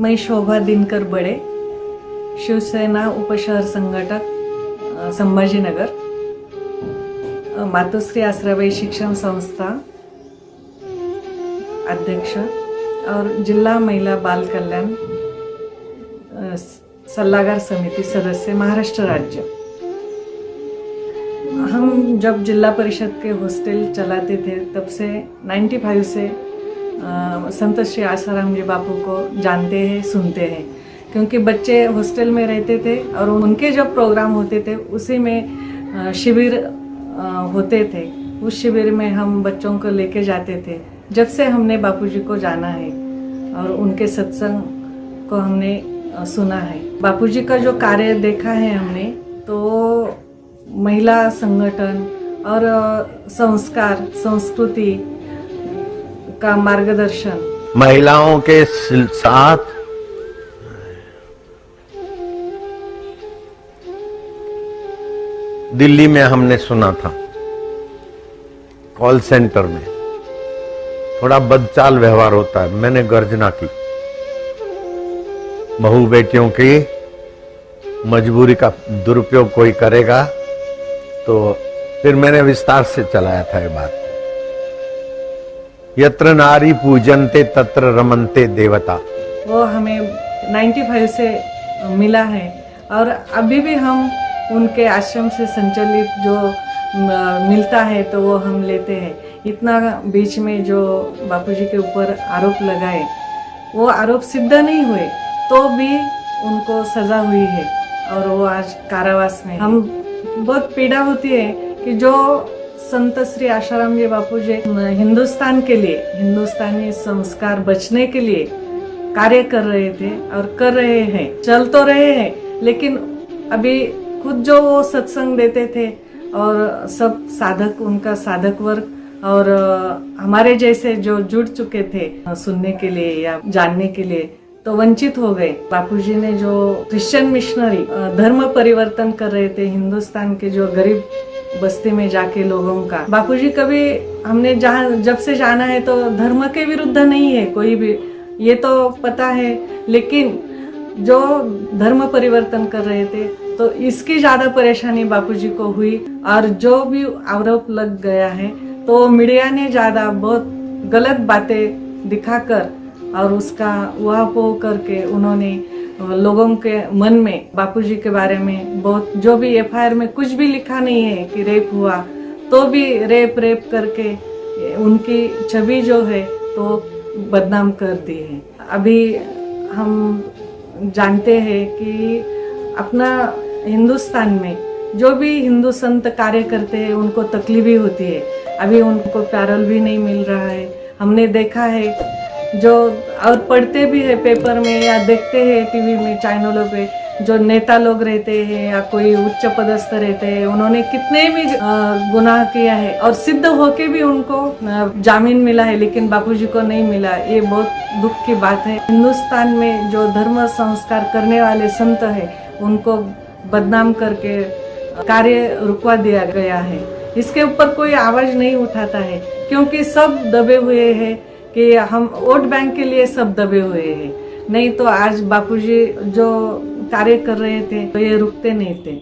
मैं शोभा दिनकर बड़े, शिवसेना उपशहर संघटक संभाजीनगर, मातोश्री आसराबाई शिक्षण संस्था अध्यक्ष और जिला महिला बाल कल्याण सल्लागार समिति सदस्य महाराष्ट्र राज्य। हम जब जिला परिषद के हॉस्टल चलाते थे तब से 95 से संत श्री आसाराम जी बापू को जानते हैं, सुनते हैं, क्योंकि बच्चे हॉस्टल में रहते थे और उनके जब प्रोग्राम होते थे उसी में शिविर होते थे। उस शिविर में हम बच्चों को लेके जाते थे। जब से हमने बापूजी को जाना है और उनके सत्संग को हमने सुना है, बापूजी का जो कार्य देखा है हमने, तो महिला संगठन और संस्कार संस्कृति का मार्गदर्शन, महिलाओं के साथ दिल्ली में हमने सुना था, कॉल सेंटर में थोड़ा बदचाल व्यवहार होता है। मैंने गर्जना की, बहू बेटियों की मजबूरी का दुरुपयोग कोई करेगा तो फिर मैंने विस्तार से चलाया था ये बात। यत्र नारी पूजनते तत्र रमनते देवता, वो हमें 95 से मिला है और अभी भी हम उनके आश्रम से संचालित जो मिलता है तो वो हम लेते हैं। इतना बीच में जो बापूजी के ऊपर आरोप लगाए, वो आरोप सिद्ध नहीं हुए तो भी उनको सजा हुई है और वो आज कारावास में। हम बहुत पीड़ा होती है कि जो संत श्री आसाराम जी बापू जी हिंदुस्तान के लिए, हिंदुस्तानी संस्कार बचने के लिए कार्य कर रहे थे और कर रहे हैं, चल तो रहे हैं, लेकिन अभी खुद जो वो सत्संग देते थे और सब साधक, उनका साधक वर्ग और हमारे जैसे जो जुड़ चुके थे सुनने के लिए या जानने के लिए, तो वंचित हो गए। बापूजी ने जो क्रिश्चियन मिशनरी धर्म परिवर्तन कर रहे थे हिंदुस्तान के जो गरीब बस्ती में जाके लोगों का, बापूजी कभी हमने जब से जाना है तो धर्म के विरुद्ध नहीं है कोई भी, ये तो पता है, लेकिन जो धर्म परिवर्तन कर रहे थे तो इसकी ज्यादा परेशानी बापूजी को हुई और जो भी आरोप लग गया है तो मीडिया ने ज्यादा बहुत गलत बातें दिखाकर और उसका उहापोह करके उन्होंने लोगों के मन में बापूजी के बारे में बहुत, जो भी एफआईआर में कुछ भी लिखा नहीं है कि रेप हुआ, तो भी रेप करके उनकी छवि जो है तो बदनाम कर दी है। अभी हम जानते हैं कि अपना हिंदुस्तान में जो भी हिंदू संत कार्य करते हैं उनको तकलीफ भी होती है। अभी उनको पैरोल भी नहीं मिल रहा है। हमने देखा है जो, और पढ़ते भी है पेपर में या देखते हैं टीवी में चैनलों पे, जो नेता लोग रहते हैं या कोई उच्च पदस्थ रहते हैं, उन्होंने कितने भी गुनाह किया है और सिद्ध होके भी उनको जामीन मिला है, लेकिन बापूजी को नहीं मिला। ये बहुत दुख की बात है। हिंदुस्तान में जो धर्म संस्कार करने वाले संत है उनको बदनाम करके कार्य रुकवा दिया गया है। इसके ऊपर कोई आवाज नहीं उठाता है, क्योंकि सब दबे हुए हैं कि हम वोट बैंक के लिए सब दबे हुए हैं। नहीं तो आज बापूजी जो कार्य कर रहे थे तो ये रुकते नहीं थे।